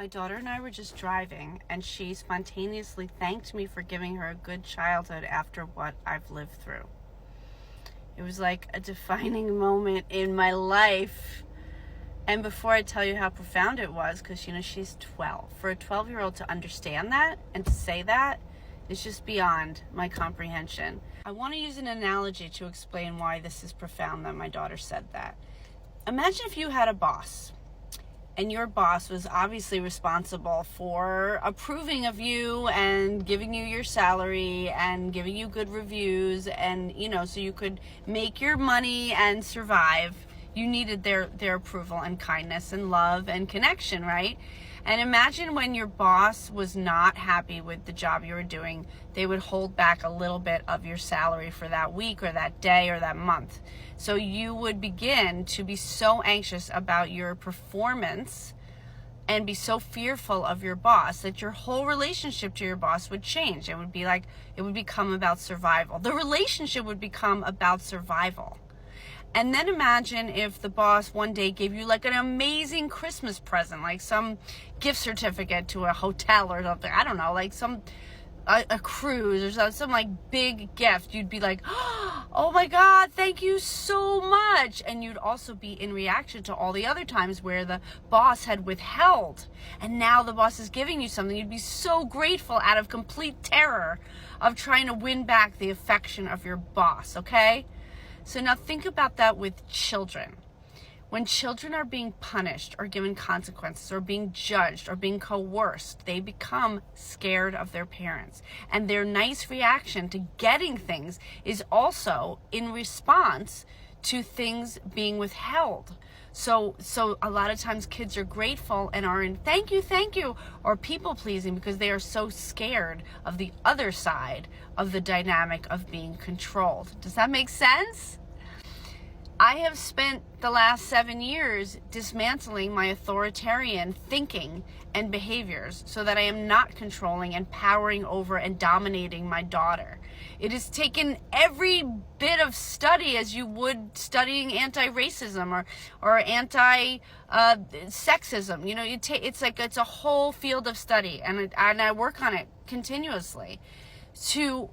My daughter and I were just driving, and she spontaneously thanked me for giving her a good childhood after what I've lived through. It was like a defining moment in my life. And before I tell you how profound it was, because, she's 12. For a 12-year-old to understand that and to say that is just beyond my comprehension. I want to use an analogy to explain why this is profound that my daughter said that. Imagine if you had a boss, and your boss was obviously responsible for approving of you and giving you your salary and giving you good reviews, and so you could make your money and survive. You needed their approval and kindness and love and connection, right? And imagine when your boss was not happy with the job you were doing, they would hold back a little bit of your salary for that week or that day or that month. So you would begin to be so anxious about your performance and be so fearful of your boss that your whole relationship to your boss would change. It would become about survival. The relationship would become about survival. And then imagine if the boss one day gave you like an amazing Christmas present, like some gift certificate to a hotel or something. I don't know, like a cruise or some like big gift. You'd be like, oh my God, thank you so much. And you'd also be in reaction to all the other times where the boss had withheld. And now the boss is giving you something. You'd be so grateful out of complete terror of trying to win back the affection of your boss, okay? So now think about that with children. When children are being punished or given consequences or being judged or being coerced, they become scared of their parents. And their nice reaction to getting things is also in response to things being withheld. So a lot of times kids are grateful and are in thank you, or people pleasing because they are so scared of the other side of the dynamic of being controlled. Does that make sense? I have spent the last 7 years dismantling my authoritarian thinking and behaviors so that I am not controlling and powering over and dominating my daughter. It has taken every bit of study as you would studying anti-racism or anti-sexism. It's a whole field of study, and I work on it continuously to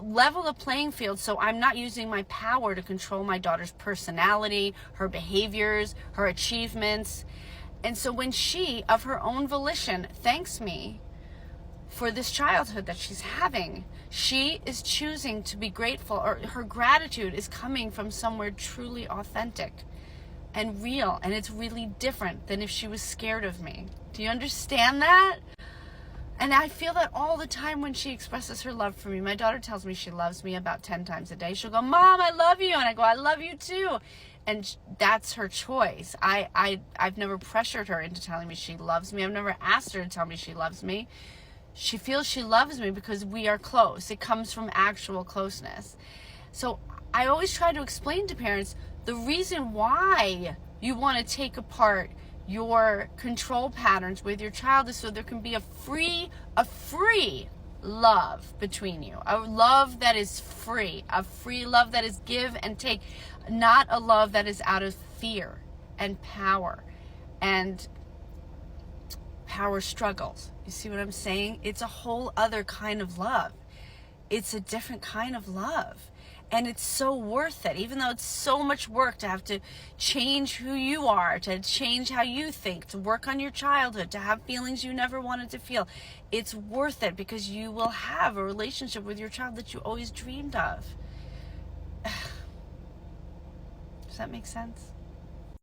level the playing field so I'm not using my power to control my daughter's personality, her behaviors, her achievements. And so when she, of her own volition, thanks me for this childhood that she's having, she is choosing to be grateful, or her gratitude is coming from somewhere truly authentic and real, and it's really different than if she was scared of me. Do you understand that? And I feel that all the time when she expresses her love for me. My daughter tells me she loves me about 10 times a day. She'll go, Mom, I love you. And I go, I love you too. And that's her choice. I've never pressured her into telling me she loves me. I've never asked her to tell me she loves me. She feels she loves me because we are close. It comes from actual closeness. So I always try to explain to parents the reason why you want to take apart your control patterns with your child is so there can be a free love between you, a love that is free, a free love that is give and take, not a love that is out of fear and power struggles. You see what I'm saying? It's a whole other kind of love. It's a different kind of love. And it's so worth it, even though it's so much work to have to change who you are, to change how you think, to work on your childhood, to have feelings you never wanted to feel. It's worth it because you will have a relationship with your child that you always dreamed of. Does that make sense?